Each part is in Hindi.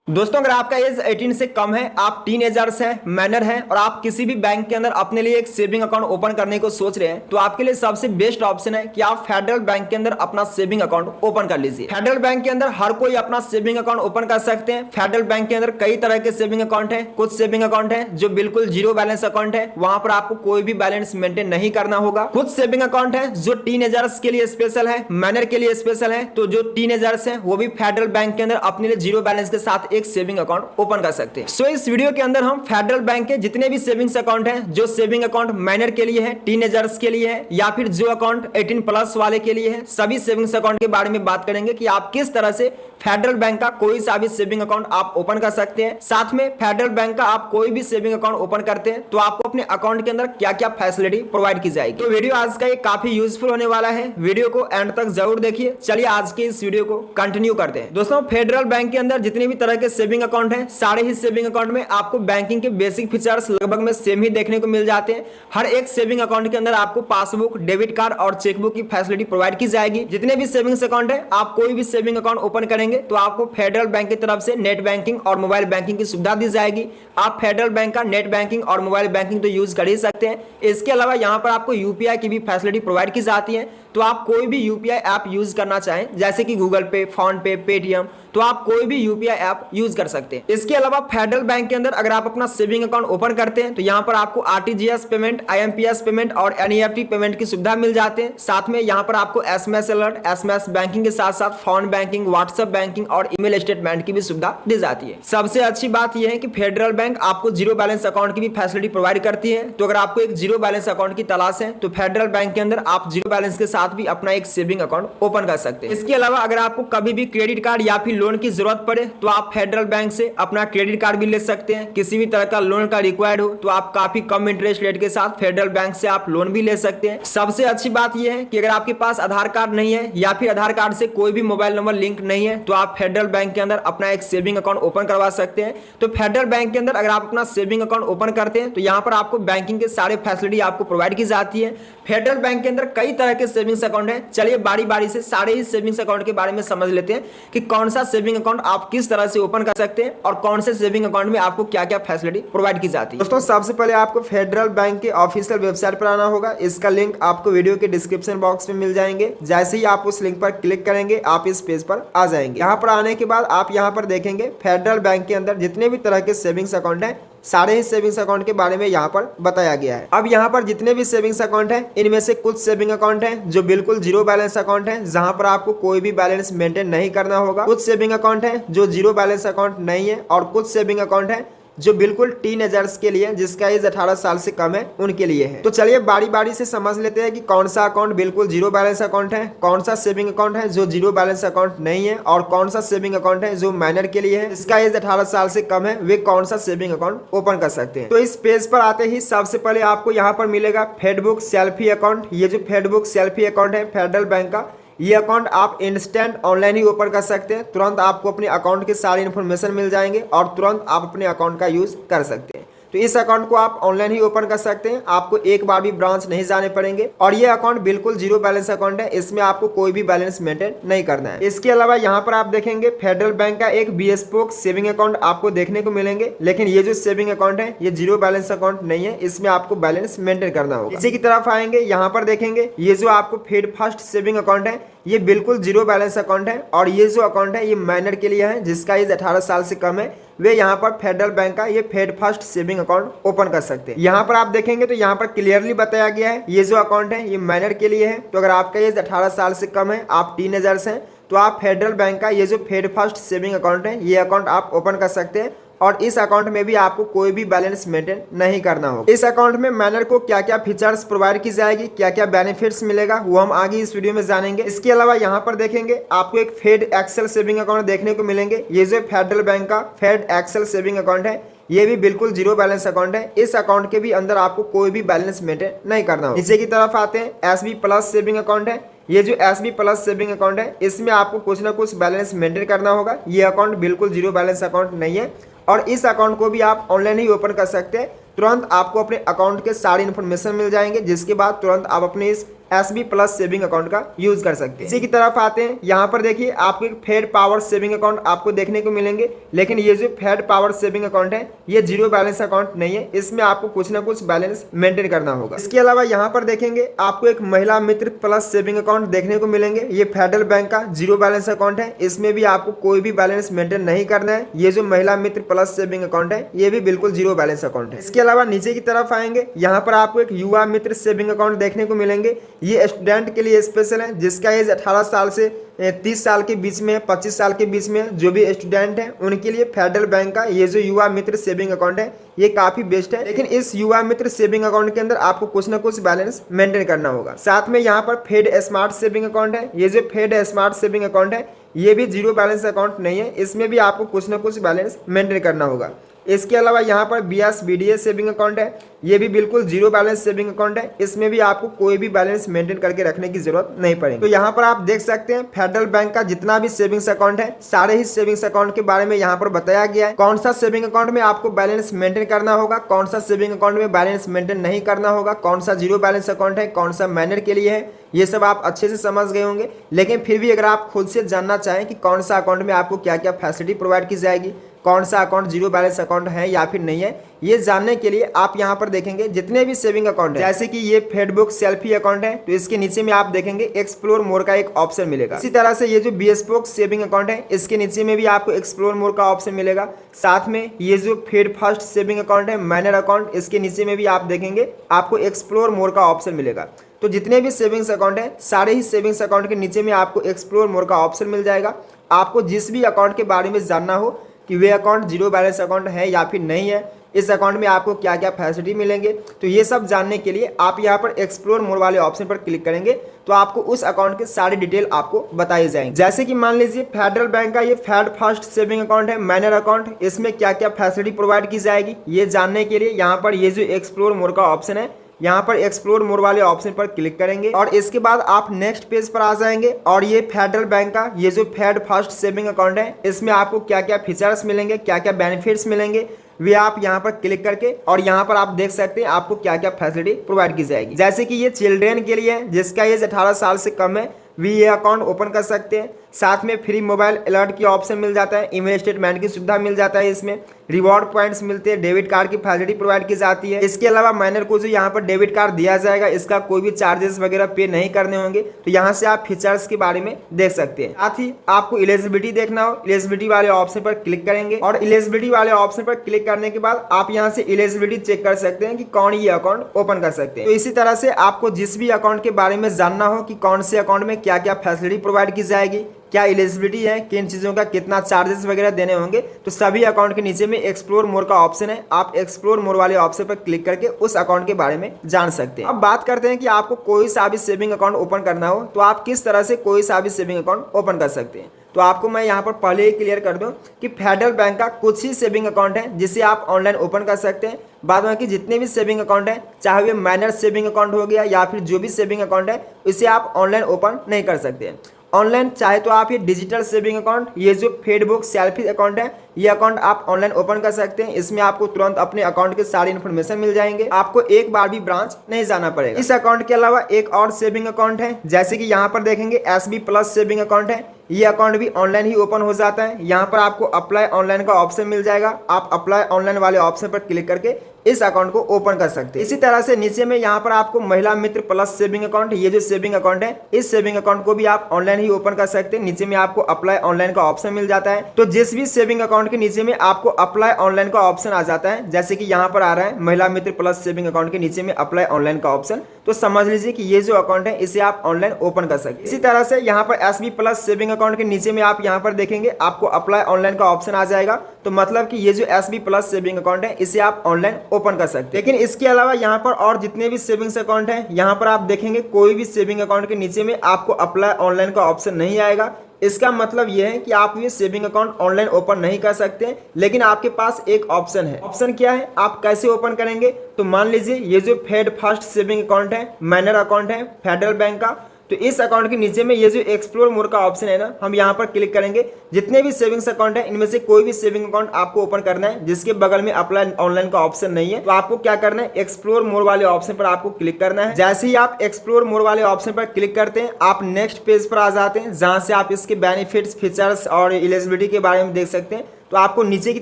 दोस्तों, अगर आपका एज 18 से कम है, आप टीनेजर्स हैं, मैनर हैं और आप किसी भी बैंक के अंदर अपने लिए एक सेविंग अकाउंट ओपन करने को सोच रहे हैं, तो आपके लिए सबसे बेस्ट ऑप्शन है कि आप फेडरल बैंक के अंदर अपना सेविंग अकाउंट ओपन कर लीजिए। फेडरल बैंक के अंदर हर कोई अपना सेविंग अकाउंट ओपन कर सकते हैं। फेडरल बैंक के अंदर कई तरह के सेविंग अकाउंट है। कुछ सेविंग अकाउंट है जो बिल्कुल जीरो बैलेंस अकाउंट है, वहां पर आपको कोई भी बैलेंस मेंटेन नहीं करना होगा। कुछ सेविंग अकाउंट है जो टीनेजर्स के लिए स्पेशल है, मैनर के लिए स्पेशल है, तो जो टीनेजर्स है वो भी फेडरल बैंक के अंदर अपने लिए जीरो बैलेंस के साथ एक सेविंग अकाउंट ओपन कर सकते हैं। सो इस वीडियो के अंदर हम फेडरल बैंक के जितने भी सेविंग्स अकाउंट हैं, जो सेविंग अकाउंट माइनर के लिए है, टीनेजर्स के लिए है, या फिर जो अकाउंट 18 प्लस वाले के लिए है, सभी सेविंग्स अकाउंट के बारे में बात करेंगे कि आप किस तरह से फेडरल बैंक का कोई सा भी सेविंग अकाउंट आप ओपन कर सकते हैं। साथ में फेडरल बैंक का आप कोई भी सेविंग अकाउंट ओपन करते हैं तो आपको अपने अकाउंट के अंदर क्या क्या फैसिलिटी प्रोवाइड की जाएगी। तो वीडियो आज का ये काफी यूजफुल होने वाला है, वीडियो को एंड तक जरूर देखिए। चलिए आज के इस वीडियो को कंटिन्यू करते हैं। दोस्तों, फेडरल बैंक के अंदर जितने भी तरह के सेविंग अकाउंट है, सारे ही सेविंग अकाउंट में आपको बैंकिंग के बेसिक फीचर्स लगभग में सेम ही देखने को मिल जाते हैं। हर एक सेविंग अकाउंट के अंदर आपको पासबुक, डेबिट कार्ड और चेकबुक की फैसिलिटी प्रोवाइड की जाएगी। जितने भी सेविंग्स अकाउंट है, आप कोई भी सेविंग अकाउंट ओपन करेंगे तो आपको फेडरल बैंक की तरफ से नेट बैंकिंग और मोबाइल बैंकिंग की सुविधा दी जाएगी। आप फेडरल बैंक का नेट बैंकिंग और मोबाइल बैंकिंग तो यूज कर ही सकते हैं। इसके अलावा यहाँ पर आपको यूपीआई की भी फैसिलिटी प्रोवाइड की जाती है। तो आप कोई भी यूपीआई ऐप यूज करना चाहें, जैसे कि गूगल पे, फोन पे, पेटीएम, तो आप कोई भी यूपीआई ऐप यूज कर सकते हैं। इसके अलावा फेडरल बैंक के अंदर अगर आप अपना सेविंग अकाउंट ओपन करते हैं तो यहाँ पर आपको आरटीजीएस पेमेंट, आईएमपीएस पेमेंट और एनईएफटी पेमेंट की सुविधा मिल जाते हैं। साथ में यहाँ पर आपको एसएमएस अलर्ट, एसएमएस बैंकिंग के साथ साथ फोन बैंकिंग, व्हाट्सएप बैंकिंग और ईमेल स्टेटमेंट की भी सुविधा दी जाती है। सबसे अच्छी बात यह है कि फेडरल बैंक आपको जीरो बैलेंस अकाउंट की भी फैसिलिटी प्रोवाइड करती है। तो अगर आपको एक जीरो बैलेंस अकाउंट की तलाश है तो फेडरल बैंक के अंदर आप जीरो बैलेंस के साथ भी अपना एक सेविंग अकाउंट ओपन कर सकते हैं। इसके अलावा अगर आपको कभी भी क्रेडिट कार्ड या फिर लोन की जरूरत पड़े तो आप फेडरल बैंक से अपना क्रेडिट कार्ड भी ले सकते हैं। किसी भी तरह का लोन का रिक्वायर्ड हो तो आप काफी कम इंटरेस्ट रेट के साथ फेडरल बैंक से आप लोन भी ले सकते हैं। सबसे अच्छी बात यह है कि अगर आपके पास आधार कार्ड नहीं है या फिर आधार कार्ड से कोई भी मोबाइल नंबर लिंक नहीं है तो आप फेडरल बैंक के अंदर अपना एक सेविंग अकाउंट ओपन करवा सकते हैं। तो फेडरल बैंक के अंदर अगर आप अपना सेविंग अकाउंट ओपन करते हैं तो यहाँ पर आपको बैंकिंग के सारे फैसिलिटी आपको प्रोवाइड की जाती है। फेडरल बैंक के अंदर कई तरह के सेविंग्स अकाउंट है। चलिए बारी बारी से सारे ही सेविंग्स अकाउंट के बारे में समझ लेते हैं कि कौन सा सेविंग अकाउंट आप किस तरह से ओपन कर सकते हैं और कौन से सेविंग अकाउंट में आपको क्या क्या फैसिलिटी प्रोवाइड की जाती है। दोस्तों, सबसे पहले आपको फेडरल बैंक के ऑफिशियल वेबसाइट पर आना होगा। इसका लिंक आपको वीडियो के डिस्क्रिप्शन बॉक्स में मिल जाएंगे। जैसे ही आप उस लिंक पर क्लिक करेंगे आप इस पेज पर आ जाएंगे। यहाँ पर आने के बाद आप यहाँ पर देखेंगे फेडरल बैंक के अंदर जितने भी तरह के सेविंग्स अकाउंट है, सारे ही सेविंग्स अकाउंट के बारे में यहाँ पर बताया गया है। अब यहाँ पर जितने भी सेविंग्स अकाउंट है, इनमें से कुछ सेविंग अकाउंट है जो बिल्कुल जीरो बैलेंस अकाउंट है, जहां पर आपको कोई भी बैलेंस मेंटेन नहीं करना होगा। कुछ सेविंग अकाउंट है जो जीरो बैलेंस अकाउंट नहीं है और कुछ सेविंग अकाउंट है जो बिल्कुल टीनेजर्स के लिए, जिसका एज 18 साल से कम है, उनके लिए है। तो चलिए बारी बारी से समझ लेते हैं कि कौन सा अकाउंट बिल्कुल जीरो बैलेंस अकाउंट है, कौन सा सेविंग अकाउंट है जो जीरो बैलेंस अकाउंट नहीं है और कौन सा सेविंग अकाउंट है जो माइनर के लिए है, जिसका एज 18 साल से कम है, वे कौन सा सेविंग अकाउंट ओपन कर सकते हैं। तो इस पेज पर आते ही सबसे पहले आपको यहाँ पर मिलेगा फेडबुक सेल्फी अकाउंट। ये जो फेडबुक सेल्फी अकाउंट है फेडरल बैंक का, ये अकाउंट आप इंस्टेंट ऑनलाइन ही ओपन कर सकते हैं। तुरंत आपको अपने अकाउंट के सारे इन्फॉर्मेशन मिल जाएंगे और तुरंत आप अपने अकाउंट का यूज कर सकते हैं। तो इस अकाउंट को आप ऑनलाइन ही ओपन कर सकते हैं, आपको एक बार भी ब्रांच नहीं जाने पड़ेंगे और ये अकाउंट बिल्कुल जीरो बैलेंस अकाउंट है। इसमें आपको कोई भी बैलेंस मेंटेन नहीं करना है। इसके अलावा यहाँ पर आप देखेंगे फेडरल बैंक का एक बेस्पोक सेविंग अकाउंट आपको देखने को मिलेंगे, लेकिन ये जो सेविंग अकाउंट है ये जीरो बैलेंस अकाउंट नहीं है, इसमें आपको बैलेंस मेंटेन करना होगा। इसी की तरफ आएंगे, यहाँ पर देखेंगे ये जो आपको फेड फर्स्ट सेविंग अकाउंट है ये बिल्कुल जीरो बैलेंस अकाउंट है और ये जो अकाउंट है ये माइनर के लिए है, जिसका एज 18 साल से कम है, वे यहाँ पर फेडरल बैंक का ये fed first saving account open कर सकते हैं। यहाँ पर आप देखेंगे तो यहाँ पर क्लियरली बताया गया है ये जो अकाउंट है ये माइनर के लिए है। तो अगर आपका एज 18 साल से कम है, आप टीनेजर्स हैं, तो आप फेडरल बैंक का ये जो फेड फर्स्ट सेविंग अकाउंट है ये अकाउंट आप ओपन कर सकते हैं और इस अकाउंट में भी आपको कोई भी बैलेंस मेंटेन नहीं करना होगा। इस अकाउंट में मैनर को क्या क्या फीचर्स प्रोवाइड की जाएगी, क्या क्या बेनिफिट्स मिलेगा, वो हम आगे इस वीडियो में जानेंगे। इसके अलावा यहाँ पर देखेंगे आपको एक फेड एक्सेल सेविंग अकाउंट देखने को मिलेंगे। ये जो फेडरल बैंक का फेड एक्सेल सेविंग अकाउंट है ये भी बिल्कुल जीरो बैलेंस अकाउंट है। इस अकाउंट के भी अंदर आपको कोई भी बैलेंस मेंटेन नहीं करना होगा। नीचे की तरफ आते हैं, एसबी प्लस सेविंग अकाउंट है। ये जो एसबी प्लस सेविंग अकाउंट है इसमें आपको कुछ ना कुछ बैलेंस मेंटेन करना होगा। ये अकाउंट बिल्कुल जीरो बैलेंस अकाउंट नहीं है और इस अकाउंट को भी आप ऑनलाइन ही ओपन कर सकते हैं। तुरंत आपको अपने अकाउंट के सारी इन्फॉर्मेशन मिल जाएंगे, जिसके बाद तुरंत आप अपने इस SB प्लस सेविंग अकाउंट का यूज कर सकते हैं। इसी की तरफ आते हैं, यहाँ पर देखिए आपको एक फेड पावर सेविंग अकाउंट आपको देखने को मिलेंगे, लेकिन ये जो फेड पावर सेविंग अकाउंट है ये जीरो बैलेंस अकाउंट नहीं है, इसमें आपको कुछ ना कुछ बैलेंस मेंटेन करना होगा। इसके अलावा यहाँ पर देखेंगे आपको एक महिला मित्र प्लस सेविंग अकाउंट देखने को मिलेंगे, ये फेडरल बैंक का जीरो बैलेंस अकाउंट है, इसमें भी आपको कोई भी बैलेंस मेंटेन नहीं करना है। ये जो महिला मित्र प्लस सेविंग अकाउंट है ये भी बिल्कुल जीरो बैलेंस अकाउंट है। इसके अलावा नीचे की तरफ आएंगे, यहाँ पर आपको एक युवा मित्र सेविंग अकाउंट देखने को मिलेंगे, ये स्टूडेंट के लिए स्पेशल है जिसका एज 18 साल से 30 साल के बीच में, 25 साल के बीच में जो भी स्टूडेंट हैं उनके लिए फेडरल बैंक का ये जो युवा मित्र सेविंग अकाउंट है ये काफी बेस्ट है। लेकिन इस युवा मित्र सेविंग अकाउंट के अंदर आपको कुछ ना कुछ बैलेंस मेंटेन करना होगा। साथ में यहाँ पर फेड स्मार्ट सेविंग अकाउंट है, ये जो फेड स्मार्ट सेविंग अकाउंट है ये भी जीरो बैलेंस अकाउंट नहीं है, इसमें भी आपको कुछ ना कुछ बैलेंस मेंटेन करना होगा। इसके अलावा यहाँ पर BSBDA सेविंग अकाउंट है, ये भी बिल्कुल जीरो बैलेंस सेविंग अकाउंट है, इसमें भी आपको कोई भी बैलेंस मेंटेन करके रखने की जरूरत नहीं पड़ेगी। तो यहाँ पर आप देख सकते हैं फेडरल बैंक का जितना भी सेविंग्स अकाउंट है सारे ही सेविंग्स अकाउंट के बारे में यहाँ पर बताया गया है। कौन सा सेविंग अकाउंट में आपको बैलेंस मेंटेन करना होगा, कौन सा सेविंग अकाउंट में बैलेंस मेंटेन नहीं करना होगा, कौन सा जीरो बैलेंस अकाउंट है, कौन सा मैनर के लिए है, ये सब आप अच्छे से समझ गए होंगे। लेकिन फिर भी अगर आप खुद से जानना चाहें कि कौन सा अकाउंट में आपको क्या क्या फैसिलिटी प्रोवाइड की जाएगी, कौन सा अकाउंट जीरो बैलेंस अकाउंट है या फिर नहीं है, ये जानने के लिए आप यहाँ पर देखेंगे जितने भी सेविंग अकाउंट है, जैसे कि ये फेडबुक सेल्फी अकाउंट है तो इसके नीचे में आप देखेंगे एक्सप्लोर मोर का एक ऑप्शन मिलेगा। इसी तरह से ये जो BSPOC सेविंग अकाउंट है इसके नीचे में भी आपको एक्सप्लोर मोर का ऑप्शन मिलेगा। साथ में ये जो फेड फर्स्ट सेविंग अकाउंट है मैनर अकाउंट, इसके नीचे में भी आप देखेंगे आपको एक्सप्लोर मोर का ऑप्शन मिलेगा। तो जितने भी सेविंग्स अकाउंट है सारे ही सेविंग्स अकाउंट के नीचे में आपको एक्सप्लोर मोर का ऑप्शन मिल जाएगा। आपको जिस भी अकाउंट के बारे में जानना हो कि वे अकाउंट जीरो बैलेंस अकाउंट है या फिर नहीं है, इस अकाउंट में आपको क्या क्या फैसिलिटी मिलेंगे, तो ये सब जानने के लिए आप यहाँ पर एक्सप्लोर मोर वाले ऑप्शन पर क्लिक करेंगे तो आपको उस अकाउंट के सारी डिटेल आपको बताई जाएंगे। जैसे कि मान लीजिए फेडरल बैंक का ये फेड फर्स्ट सेविंग अकाउंट है मैनर अकाउंट, इसमें क्या क्या फैसिलिटी प्रोवाइड की जाएगी ये जानने के लिए यहाँ पर ये जो एक्सप्लोर मोर का ऑप्शन है यहाँ पर एक्सप्लोर मोर वाले ऑप्शन पर क्लिक करेंगे और इसके बाद आप नेक्स्ट पेज पर आ जाएंगे और ये फेडरल बैंक का ये जो फेड फर्स्ट सेविंग अकाउंट है इसमें आपको क्या क्या फीचर्स मिलेंगे, क्या क्या बेनिफिट्स मिलेंगे, वे आप यहाँ पर क्लिक करके और यहाँ पर आप देख सकते हैं आपको क्या क्या फैसिलिटी प्रोवाइड की जाएगी। जैसे कि ये चिल्ड्रेन के लिए है जिसका एज 18 साल से कम है, भी ये अकाउंट ओपन कर सकते हैं। साथ में फ्री मोबाइल अलर्ट की ऑप्शन मिल जाता है, ईमेल स्टेटमेंट की सुविधा मिल जाता है, इसमें रिवॉर्ड पॉइंट्स मिलते हैं, डेबिट कार्ड की फैसिलिटी प्रोवाइड की जाती है। इसके अलावा माइनर को जो यहाँ पर डेबिट कार्ड दिया जाएगा इसका कोई भी चार्जेस वगैरह पे नहीं करने होंगे। तो यहाँ से आप फीचर्स के बारे में देख सकते हैं। साथ ही आपको एलिजिबिलिटी देखना हो, एलिजिबिलिटी वाले ऑप्शन पर क्लिक करेंगे और एलिजिबिलिटी वाले ऑप्शन पर क्लिक करने के बाद आप यहाँ से एलिजिबिलिटी चेक कर सकते हैं कि कौन ये अकाउंट ओपन कर सकते हैं। तो इसी तरह से आपको जिस भी अकाउंट के बारे में जानना हो कि कौन से अकाउंट में क्या क्या फैसिलिटी प्रोवाइड की जाएगी, क्या एलिजिबिलिटी है, किन चीज़ों का कितना चार्जेस वगैरह देने होंगे, तो सभी अकाउंट के नीचे में एक्सप्लोर मोर का ऑप्शन है, आप एक्सप्लोर मोर वाले ऑप्शन पर क्लिक करके उस अकाउंट के बारे में जान सकते हैं। अब बात करते हैं कि आपको कोई सा भी सेविंग अकाउंट ओपन करना हो तो आप किस तरह से कोई सा भी सेविंग अकाउंट ओपन कर सकते हैं। तो आपको मैं यहाँ पर पहले ही क्लियर कर दूं कि फेडरल बैंक का कुछ ही सेविंग अकाउंट है जिसे आप ऑनलाइन ओपन कर सकते हैं। बाद बाकी जितने भी सेविंग अकाउंट है, चाहे वे माइनर सेविंग अकाउंट हो गया या फिर जो भी सेविंग अकाउंट है, इसे आप ऑनलाइन ओपन नहीं कर सकते हैं। ऑनलाइन चाहे तो आप ये डिजिटल सेविंग अकाउंट, ये जो फेडबुक सेल्फी अकाउंट है, ये अकाउंट आप ऑनलाइन ओपन कर सकते हैं। इसमें आपको तुरंत अपने अकाउंट के सारी इन्फॉर्मेशन मिल जाएंगे, आपको एक बार भी ब्रांच नहीं जाना पड़ेगा। इस अकाउंट के अलावा एक और सेविंग अकाउंट है, जैसे कि यहाँ पर देखेंगे SB प्लस सेविंग अकाउंट है, ये अकाउंट भी ऑनलाइन ही ओपन हो जाता है। यहाँ पर आपको अप्लाई ऑनलाइन का ऑप्शन मिल जाएगा, आप अप्लाई ऑनलाइन वाले ऑप्शन पर क्लिक करके इस अकाउंट को ओपन कर सकते हैं। इसी तरह से नीचे में यहाँ पर आपको महिला मित्र प्लस सेविंग अकाउंट, ये जो सेविंग अकाउंट है, इस सेविंग अकाउंट को भी आप ऑनलाइन ही ओपन कर सकते हैं। नीचे में आपको अप्लाई ऑनलाइन का ऑप्शन मिल जाता है। तो जिस भी सेविंग अकाउंट के नीचे में आपको अप्लाई ऑनलाइन का ऑप्शन आ जाता है, जैसे कि यहाँ पर आ रहा है महिला मित्र प्लस सेविंग अकाउंट के नीचे में अप्लाई ऑनलाइन का ऑप्शन, तो समझ लीजिए कि ये जो अकाउंट है इसे आप ऑनलाइन ओपन कर सकते हैं। इसी तरह से यहाँ पर SB प्लस सेविंग अकाउंट के नीचे में आप यहाँ पर देखेंगे आपको अप्लाई ऑनलाइन का ऑप्शन आ जाएगा। तो मतलब कि ये जो SB प्लस सेविंग अकाउंट है इसे आप ऑनलाइन ओपन कर सकते हैं। लेकिन इसके अलावा यहाँ पर और जितने भी सेविंग्स अकाउंट है, यहाँ पर आप देखेंगे कोई भी सेविंग अकाउंट के नीचे में आपको अप्लाई ऑनलाइन का ऑप्शन नहीं आएगा। इसका मतलब यह है कि आप ये सेविंग अकाउंट ऑनलाइन ओपन नहीं कर सकते, लेकिन आपके पास एक ऑप्शन है। ऑप्शन क्या है, आप कैसे ओपन करेंगे? तो मान लीजिए ये जो फेड फर्स्ट सेविंग अकाउंट है, माइनर अकाउंट है फेडरल बैंक का, तो इस अकाउंट के नीचे में ये जो एक्सप्लोर मोर का ऑप्शन है ना, हम यहाँ पर क्लिक करेंगे। जितने भी सेविंग्स अकाउंट है इनमें से कोई भी सेविंग अकाउंट आपको ओपन करना है जिसके बगल में अप्लाई ऑनलाइन का ऑप्शन नहीं है, तो आपको क्या करना है, एक्सप्लोर मोर वाले ऑप्शन पर आपको क्लिक करना है। जैसे ही आप एक्सप्लोर मोर वाले ऑप्शन पर क्लिक करते हैं आप नेक्स्ट पेज पर आ जाते हैं, जहां से आप इसके बेनिफिट्स, फीचर्स और एलिजिबिलिटी के बारे में देख सकते हैं। तो आपको नीचे की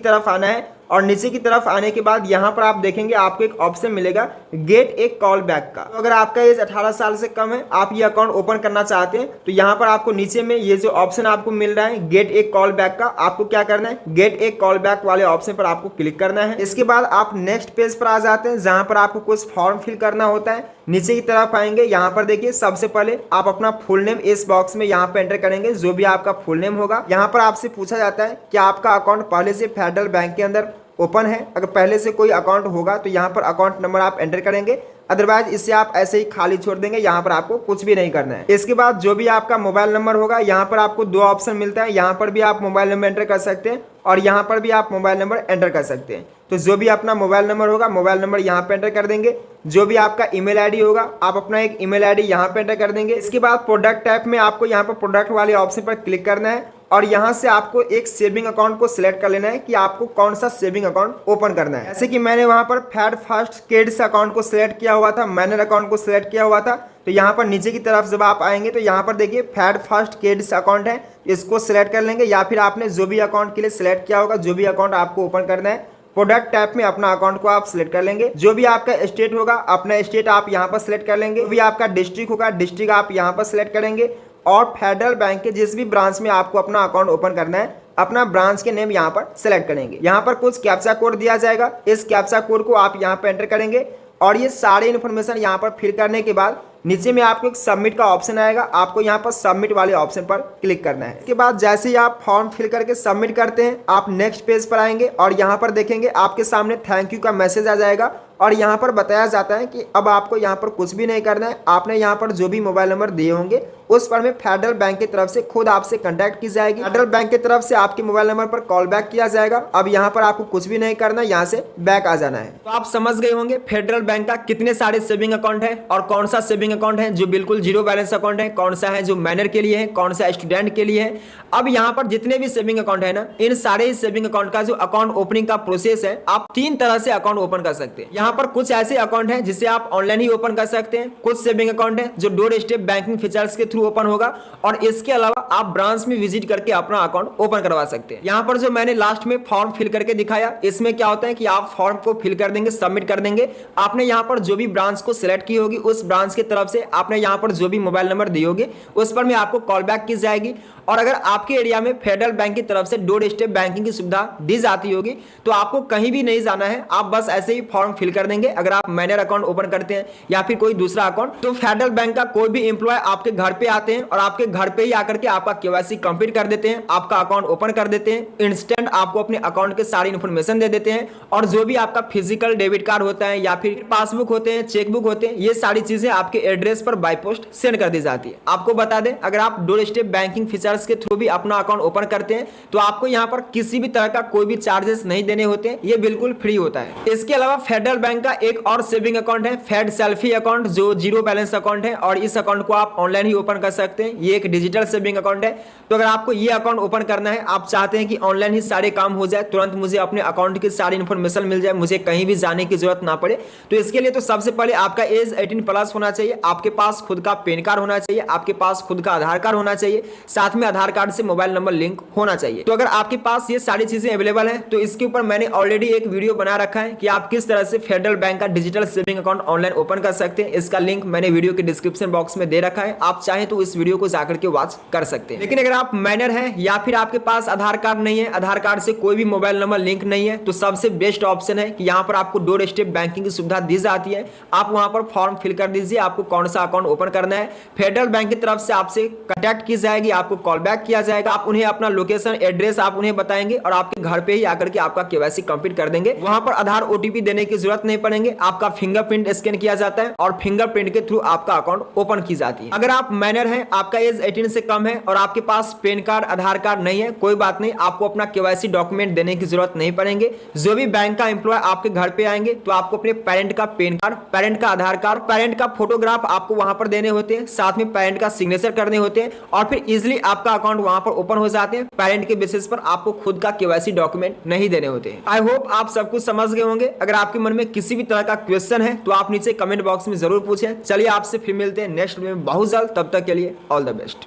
तरफ आना है और नीचे की तरफ आने के बाद यहाँ पर आप देखेंगे आपको एक ऑप्शन मिलेगा गेट ए कॉल बैक का। तो अगर आपका एज 18 साल से कम है, आप ये अकाउंट ओपन करना चाहते हैं, तो यहाँ पर आपको नीचे में ये जो ऑप्शन आपको मिल रहा है गेट ए कॉल बैक का, आपको क्या करना है, गेट ए कॉल बैक वाले ऑप्शन पर आपको क्लिक करना है। इसके बाद आप नेक्स्ट पेज पर आ जाते हैं जहां पर आपको कुछ फॉर्म फिल करना होता है। नीचे की तरफ आएंगे, यहाँ पर देखिए सबसे पहले आप अपना फुल नेम इस बॉक्स में यहाँ पे एंटर करेंगे, जो भी आपका फुल नेम होगा। यहाँ पर आपसे पूछा जाता है कि आपका अकाउंट पहले से फेडरल बैंक के अंदर ओपन है। अगर पहले से कोई अकाउंट होगा तो यहाँ पर अकाउंट नंबर आप एंटर करेंगे, अदरवाइज इसे आप ऐसे ही खाली छोड़ देंगे, यहाँ पर आपको कुछ भी नहीं करना है। इसके बाद जो भी आपका मोबाइल नंबर होगा, यहाँ पर आपको दो ऑप्शन मिलता है, यहाँ पर भी आप मोबाइल नंबर एंटर कर सकते हैं और यहाँ पर भी आप मोबाइल नंबर एंटर कर सकते हैं। तो जो भी अपना मोबाइल नंबर होगा, मोबाइल नंबर यहाँ पे एंटर कर देंगे। जो भी आपका ईमेल आईडी होगा, आप अपना एक ईमेल आईडी यहाँ पे एंटर कर देंगे। इसके बाद प्रोडक्ट टाइप में आपको यहाँ पर प्रोडक्ट वाले ऑप्शन पर क्लिक करना है और यहाँ से आपको एक सेविंग अकाउंट को सिलेक्ट कर लेना है कि आपको कौन सा सेविंग अकाउंट ओपन करना है। जैसे कि मैंने वहाँ पर फेड फर्स्ट किड्स अकाउंट को सिलेक्ट किया हुआ था, मैनर अकाउंट को सिलेक्ट किया हुआ था। तो यहाँ पर नीचे की तरफ जब आप आएंगे तो यहाँ पर देखिए फेड फर्स्ट किड्स अकाउंट है, इसको सिलेक्ट कर लेंगे। या फिर आपने जो भी अकाउंट के लिए सिलेक्ट किया होगा, जो भी अकाउंट आपको ओपन करना है, प्रोडक्ट टाइप में अपना अकाउंट को आप सिलेक्ट कर लेंगे। जो भी आपका स्टेट होगा, अपना स्टेट आप यहाँ पर सिलेक्ट कर लेंगे। जो भी आपका डिस्ट्रिक्ट होगा, डिस्ट्रिक्ट आप यहाँ पर सिलेक्ट करेंगे और फेडरल बैंक के जिस भी ब्रांच में आपको अपना अकाउंट ओपन करना है, अपना ब्रांच के नेम यहाँ पर सिलेक्ट करेंगे। यहाँ पर कुछ कैप्चा कोड दिया जाएगा, इस कैप्चा कोड को आप यहाँ पर एंटर करेंगे और ये सारे इन्फॉर्मेशन यहाँ पर फिल करने के बाद नीचे में आपको एक सबमिट का ऑप्शन आएगा, आपको यहाँ पर सबमिट वाले ऑप्शन पर क्लिक करना है। इसके बाद जैसे ही आप फॉर्म फिल करके सबमिट करते हैं, आप नेक्स्ट पेज पर आएंगे और यहाँ पर देखेंगे आपके सामने थैंक यू का मैसेज आ जाएगा और यहाँ पर बताया जाता है कि अब आपको यहाँ पर कुछ भी नहीं करना है। आपने यहाँ पर जो भी मोबाइल नंबर दिए होंगे उस पर में फेडरल बैंक की तरफ से खुद आपसे कांटेक्ट की जाएगी। फेडरल बैंक की तरफ से आपके मोबाइल नंबर पर कॉल बैक किया जाएगा। अब यहाँ पर आपको कुछ भी नहीं करना, यहाँ से बैक आ जाना है। तो आप समझ गए होंगे फेडरल बैंक का कितने सारे सेविंग अकाउंट है और कौन सा सेविंग अकाउंट है जो बिल्कुल जीरो बैलेंस अकाउंट है, कौन सा है जो मैनर के लिए है, कौन सा स्टूडेंट के लिए है। अब यहाँ पर जितने भी सेविंग अकाउंट है ना, इन सारे सेविंग अकाउंट का जो अकाउंट ओपनिंग का प्रोसेस है, आप 3 तरह से अकाउंट ओपन कर सकते हैं। यहाँ पर कुछ ऐसे अकाउंट है जिसे आप ऑनलाइन ही ओपन कर सकते हैं, कुछ सेविंग अकाउंट है जो डोर स्टेप बैंकिंग फीचर्स के थ्रू ओपन होगा और इसके अलावा आप ब्रांच में विजिट करके अपना अकाउंट ओपन करवा सकते हैं। यहाँ पर जो मैंने लास्ट में फॉर्म फिल करके दिखाया, इसमें क्या होता है कि आप फॉर्म को फिल कर देंगे, सबमिट कर देंगे। आपने यहाँ पर जो भी ब्रांच को सिलेक्ट की होगी, उस ब्रांच की तरफ से आपने यहाँ पर जो भी मोबाइल नंबर दिए होंगे उस पर में आपको कॉल बैक की जाएगी। और अगर आपके एरिया में फेडरल बैंक की तरफ से डोर स्टेप बैंकिंग की सुविधा दी जाती होगी तो आपको कहीं भी नहीं जाना है, आप बस ऐसे ही फॉर्म फिल कर देंगे। अगर आप मैनर अकाउंट ओपन करते हैं या फिर कोई दूसरा अकाउंट, तो फेडरल बैंक का कोई भी एम्प्लॉय आपके घर पे आते हैं और आपके घर पे ही आकर के आपका केवाईसी कंप्लीट कर देते हैं, आपका अकाउंट ओपन कर देते हैं। इंस्टेंट आपको अपने अकाउंट के सारी इन्फॉर्मेशन दे देते हैं और जो भी आपका फिजिकल डेबिट कार्ड होता है या फिर पासबुक होते हैं, चेकबुक होते हैं, ये सारी चीजें आपके एड्रेस पर बाय पोस्ट सेंड कर दी जाती है। आपको बता दें, अगर आप डोर स्टेप बैंकिंग फीचर्स के थ्रू भी अपना अकाउंट ओपन करते हैं तो आपको यहाँ पर किसी भी तरह का कोई भी चार्जेस नहीं देने होते हैं, ये बिल्कुल फ्री होता है। इसके अलावा फेडरल बैंक का एक और सेविंग अकाउंट है, फेड सेल्फी अकाउंट, जो जीरो बैलेंस अकाउंट है और इस अकाउंट को आप ऑनलाइन ही ओपन कर सकते हैं। ये एक डिजिटल सेविंग अकाउंट है। तो अगर आपको ये अकाउंट ओपन करना है, आप चाहते हैं कि ऑनलाइन ही सारे काम हो जाए, तुरंत मुझे अपने अकाउंट की सारी इन्फॉर्मेशन मिल जाए, मुझे कहीं भी जाने की जरूरत ना पड़े, तो इसके लिए तो सबसे पहले आपका एज 18+ होना चाहिए, आपके पास खुद का पैन कार्ड होना चाहिए, आपके पास खुद का आधार कार्ड होना चाहिए, साथ में आधार कार्ड से मोबाइल नंबर लिंक होना चाहिए। तो अगर आपके पास ये सारी चीजें अवेलेबल है तो इसके ऊपर मैंने ऑलरेडी एक वीडियो बना रखा है कि आप किस तरह से फेडरल बैंक का digital saving account online open कर सकते हैं। इसका लिंक मैंने वीडियो के डिस्क्रिप्शन बॉक्स में दे रखा है, आप चाहें तो इस वीडियो को जाकर के वॉच कर सकते हैं। लेकिन अगर आप माइनर हैं या फिर आपके पास आधार कार्ड नहीं है, आधार कार्ड से कोई भी मोबाइल नंबर लिंक नहीं है, तो सबसे बेस्ट ऑप्शन है कि यहाँ पर आपको डोर स्टेप बैंकिंग की सुविधा दी जाती है। आप वहां पर फॉर्म फिल कर दीजिए, आपको कौन सा अकाउंट ओपन करना है, फेडरल बैंक की तरफ से आपसे कांटेक्ट की जाएगी, आपको कॉल बैक किया जाएगा, आप उन्हें अपना लोकेशन एड्रेस आप उन्हें बताएंगे और आपके घर पे ही आकर के आपका केवाईसी कंप्लीट कर देंगे। वहां पर आधार ओटीपी देने की जरूरत नहीं पड़ेंगे, आपका फिंगरप्रिंट स्कैन किया जाता है और फिंगरप्रिंट के थ्रू आपका अकाउंट ओपन की जाती है। अगर आप माइनर है, आपका एज 18 से कम है और आपके पास पैन कार्ड आधार कार्ड नहीं है, कोई बात नहीं, आपको अपना केवाईसी डॉक्यूमेंट देने की जरूरत नहीं पड़ेंगे। जो भी बैंक का एम्प्लॉय आपके घर पे आएंगे तो आपको अपने पेरेंट का पैन कार्ड, पेरेंट का आधार कार्ड, पेरेंट का फोटोग्राफ आपको वहां पर देने होते हैं, साथ में पेरेंट का सिग्नेचर करने होते हैं और फिर इजिली आपका अकाउंट वहां पर ओपन हो जाते हैं। पेरेंट के बेसिस पर आपको खुद का केवाईसी डॉक्यूमेंट नहीं देने होते हैं। आई होप आप सब कुछ समझ गए होंगे। अगर आपके मन में किसी भी तरह का क्वेश्चन है तो आप नीचे कमेंट बॉक्स में जरूर पूछें। चलिए आपसे फिर मिलते हैं नेक्स्ट वीडियो में बहुत जल्द, तब तक के लिए ऑल द बेस्ट।